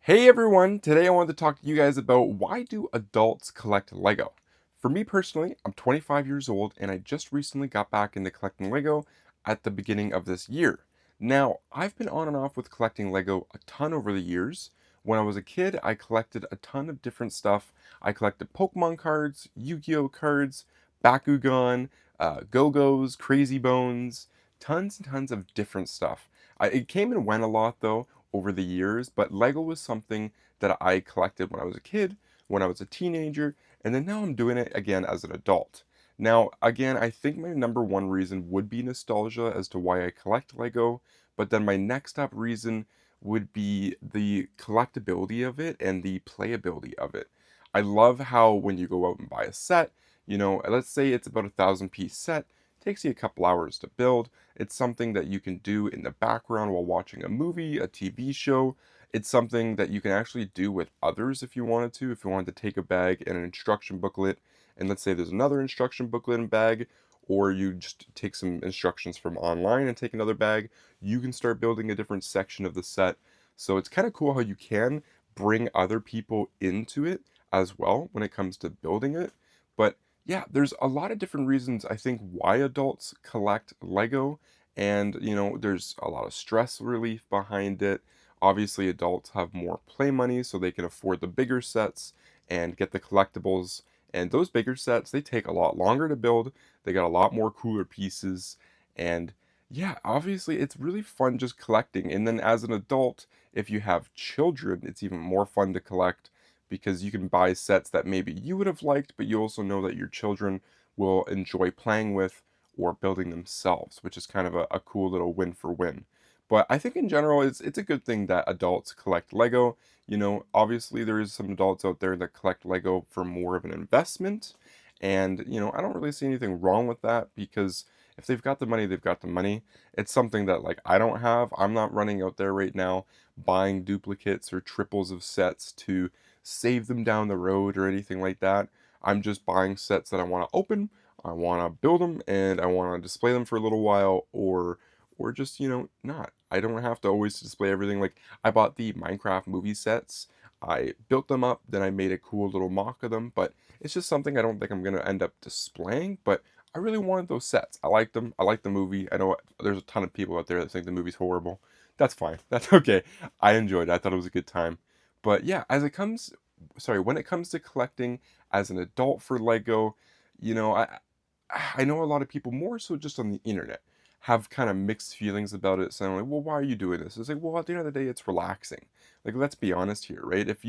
Hey everyone, today I wanted to talk to you guys about why do adults collect Lego? For me personally, I'm 25 years old and I just recently got back into collecting Lego at the beginning of this year. Now, I've been on and off with collecting Lego a ton over the years. When I was a kid, I collected a ton of different stuff. I collected Pokemon cards, Yu-Gi-Oh cards, Bakugan, Go-Go's, Crazy Bones, tons and tons of different stuff. It came and went a lot though over the years, but Lego was something that I collected when I was a kid, when I was a teenager, and then now I'm doing it again as an adult. Now, again, I think my number one reason would be nostalgia as to why I collect Lego, but then my next up reason would be the collectability of it and the playability of it. I love how when you go out and buy a set, let's say it's about 1,000 piece set, takes you a couple hours to build. It's something that you can do in the background while watching a movie, a TV show. It's something that you can actually do with others if you wanted to. If you wanted to take a bag and an instruction booklet, and let's say there's another instruction booklet and bag, or you just take some instructions from online and take another bag, you can start building a different section of the set. So it's kind of cool how you can bring other people into it as well when it comes to building it. But yeah, there's a lot of different reasons I think why adults collect Lego, and there's a lot of stress relief behind it. Obviously, adults have more play money, so they can afford the bigger sets and get the collectibles. And those bigger sets, they take a lot longer to build. They got a lot more cooler pieces. And yeah, obviously, it's really fun just collecting. And then as an adult, if you have children, it's even more fun to collect because you can buy sets that maybe you would have liked, but you also know that your children will enjoy playing with or building themselves, which is kind of a cool little win for win. But I think in general, it's a good thing that adults collect Lego. Obviously there is some adults out there that collect Lego for more of an investment, and I don't really see anything wrong with that because if they've got the money, they've got the money. It's something that like I don't have. I'm not running out there right now buying duplicates or triples of sets to save them down the road or anything like that. I'm just buying sets that I want to open, I want to build them, and I want to display them for a little while, or just not. I don't have to always display everything. Like I bought the Minecraft movie sets. I built them up, then I made a cool little mock of them, but it's just something I don't think I'm gonna end up displaying. But I really wanted those sets. I liked them. I liked the movie. I know there's a ton of people out there that think the movie's horrible. That's fine. That's okay. I enjoyed it. I thought it was a good time. But yeah, when it comes to collecting as an adult for Lego, you know, I I know a lot of people more so just on the internet have kind of mixed feelings about it, saying like, "Well, why are you doing this?" It's like, well, at the end of the day, it's relaxing. Like, let's be honest here, right? If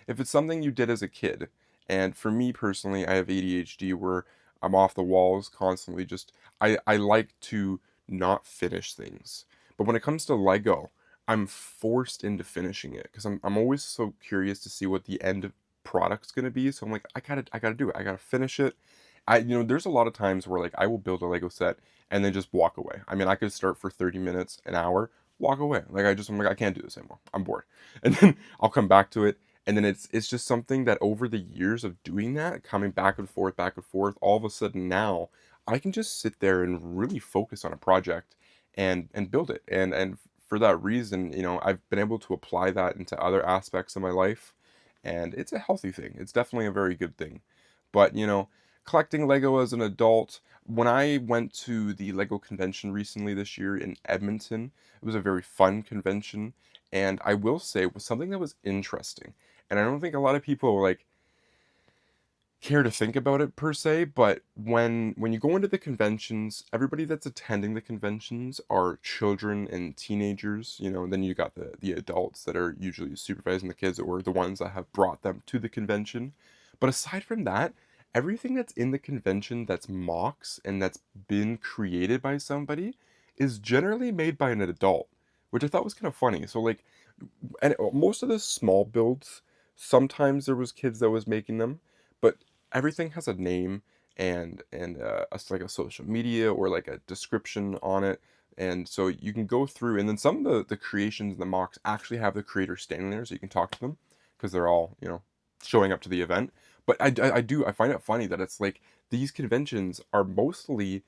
it's something you did as a kid, and for me personally, I have ADHD where I'm off the walls constantly. Just I like to not finish things, but when it comes to Lego, I'm forced into finishing it because I'm always so curious to see what the end product's gonna be. So I'm like, I gotta do it. I gotta finish it. There's a lot of times where like I will build a Lego set and then just walk away. I mean, I could start for 30 minutes, an hour, walk away. Like I'm like I can't do this anymore. I'm bored. And then I'll come back to it, and then it's just something that over the years of doing that, coming back and forth, all of a sudden now I can just sit there and really focus on a project and build it. And for that reason, I've been able to apply that into other aspects of my life, and it's a healthy thing. It's definitely a very good thing. But collecting Lego as an adult, when I went to the Lego convention recently this year in Edmonton, it was a very fun convention, and I will say it was something that was interesting. And I don't think a lot of people like care to think about it per se, but when you go into the conventions, everybody that's attending the conventions are children and teenagers, and then you got the adults that are usually supervising the kids or the ones that have brought them to the convention. But aside from that, everything that's in the convention that's mocks and that's been created by somebody is generally made by an adult, which I thought was kind of funny. So like, and most of the small builds, sometimes there was kids that was making them, but everything has a name and like a social media or like a description on it, and so you can go through, and then some of the creations and the mocks actually have the creator standing there so you can talk to them because they're all showing up to the event. But I find it funny that it's like these conventions are mostly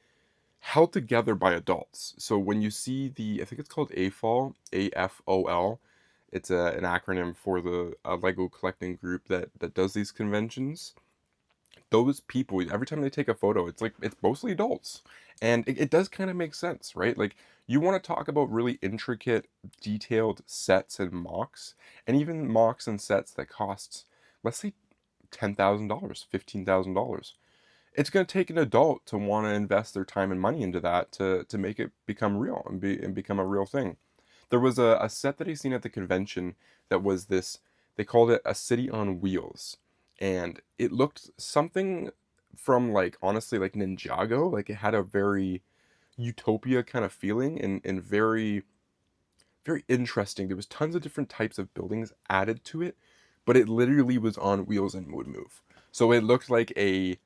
held together by adults. So when you see I think it's called AFOL, AFOL, It's an acronym for the Lego collecting group that does these conventions. Those people, every time they take a photo, it's like it's mostly adults, and it does kind of make sense, right? Like you want to talk about really intricate, detailed sets and mocks, and even mocks and sets that cost, let's say, $10,000, $15,000. It's going to take an adult to want to invest their time and money into that to make it become real and become a real thing. There was a set that I seen at the convention that was this, they called it a city on wheels. And it looked something from like honestly like Ninjago. Like it had a very utopia kind of feeling and very, very interesting. There was tons of different types of buildings added to it, but it literally was on wheels and would move. So it looked like a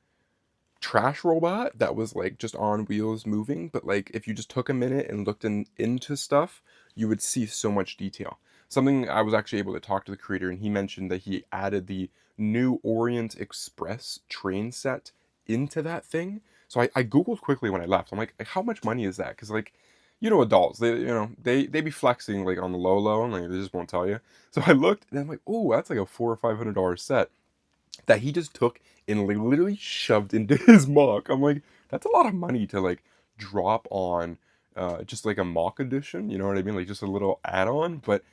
trash robot that was like just on wheels moving, but like if you just took a minute and looked into stuff, you would see so much detail. Something I was actually able to talk to the creator, and he mentioned that he added the new Orient Express train set into that thing. So I googled quickly when I left. I'm like, how much money is that? Because like, adults, they be flexing like on the low, and like they just won't tell you. So I looked and I'm like, oh, that's like a $400 or $500 set that he just took and like literally shoved into his mock. I'm like, that's a lot of money to like drop on just like a mock edition, you know what I mean? Like just a little add-on, but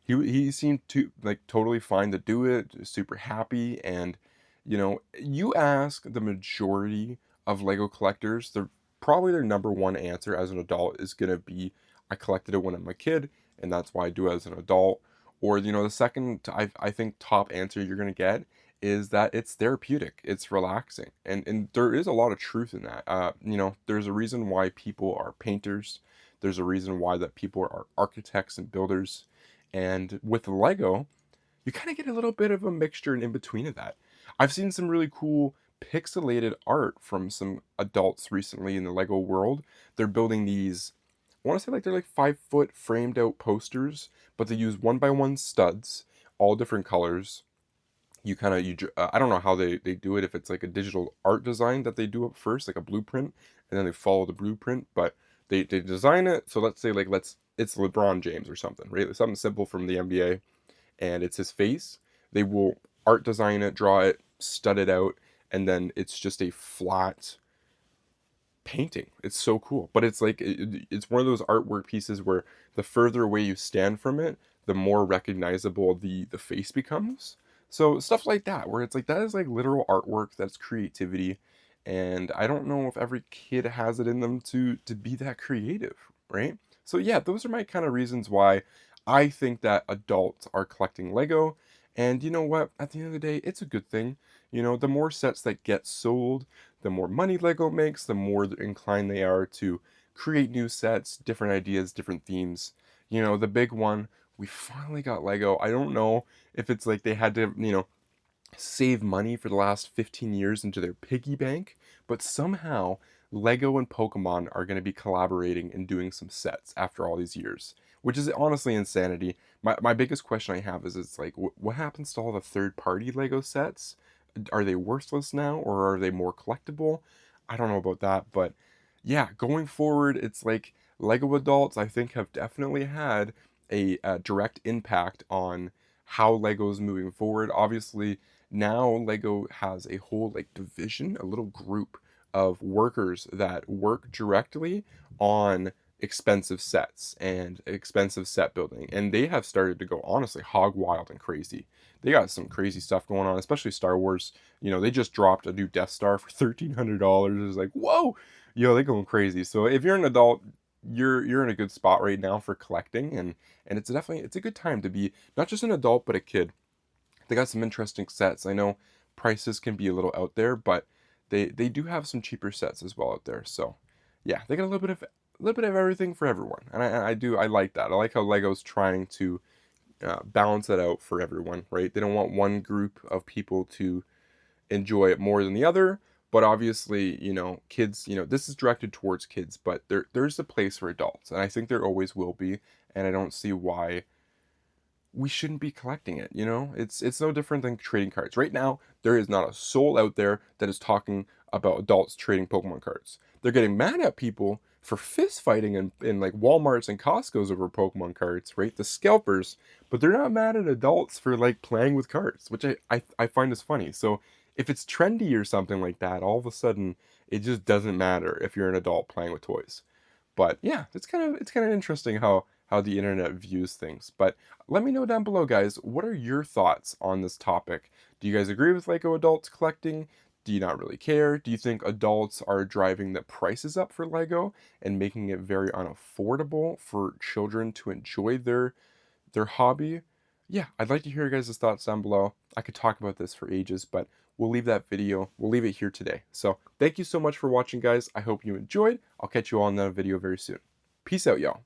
he seemed to like totally fine to do it, just super happy. And you ask the majority of Lego collectors, they're probably their number one answer as an adult is gonna be, I collected it when I'm a kid, and that's why I do it as an adult. Or the second I think top answer you're gonna get is that it's therapeutic, it's relaxing, and there is a lot of truth in that. There's a reason why people are painters. There's a reason why that people are architects and builders. And with Lego, you kind of get a little bit of a mixture and in between of that. I've seen some really cool pixelated art from some adults recently in the Lego world. They're building these, I want to say like they're like 5 foot framed out posters, but they use one by one studs, all different colors. You kind of I don't know how they do it, if it's like a digital art design that they do up first, like a blueprint, and then they follow the blueprint, but they design it. So let's say like it's LeBron James or something, right? Something simple from the NBA, and it's his face. They will art design it, draw it, stud it out, and then it's just a flat painting. It's so cool. But it's like it's one of those artwork pieces where the further away you stand from it, the more recognizable the face becomes. So stuff like that, where it's like that is like literal artwork, that's creativity, and I don't know if every kid has it in them to be that creative, right? So yeah, those are my kind of reasons why I think that adults are collecting Lego. And you know what? At the end of the day, it's a good thing. The more sets that get sold, the more money Lego makes, the more inclined they are to create new sets, different ideas, different themes. The big one, we finally got Lego. I don't know if it's like they had to, save money for the last 15 years into their piggy bank, but somehow Lego and Pokemon are going to be collaborating and doing some sets after all these years, which is honestly insanity. My biggest question I have is it's like, what happens to all the third party Lego sets? Are they worthless now or are they more collectible? I don't know about that, but yeah, going forward, it's like Lego adults, I think, have definitely had a direct impact on how Lego's moving forward. Obviously, now Lego has a whole like division, a little group of workers that work directly on expensive sets and expensive set building, and they have started to go honestly hog wild and crazy. They got some crazy stuff going on, especially Star Wars. They just dropped a new Death Star for $1,300. It's like, whoa, they're going crazy. So if you're an adult, you're in a good spot right now for collecting, and it's a good time to be not just an adult but a kid. They got some interesting sets. I know prices can be a little out there, but they do have some cheaper sets as well out there. So yeah, they got a little bit of everything for everyone, and I like that. I like how Lego's trying to balance that out for everyone, right? They don't want one group of people to enjoy it more than the other. But obviously, kids, this is directed towards kids, but there's a place for adults, and I think there always will be, and I don't see why we shouldn't be collecting it. It's no different than trading cards. Right now, there is not a soul out there that is talking about adults trading Pokemon cards. They're getting mad at people for fist fighting in like Walmarts and Costco's over Pokemon cards, right? The scalpers, but they're not mad at adults for like playing with cards, which I find is funny. So if it's trendy or something like that, all of a sudden it just doesn't matter if you're an adult playing with toys. But yeah, it's kind of interesting how the internet views things. But let me know down below, guys, what are your thoughts on this topic? Do you guys agree with Lego adults collecting? Do you not really care? Do you think adults are driving the prices up for Lego and making it very unaffordable for children to enjoy their hobby? Yeah, I'd like to hear your guys' thoughts down below. I could talk about this for ages, but we'll leave it here today. So thank you so much for watching, guys. I hope you enjoyed. I'll catch you all in another video very soon. Peace out, y'all.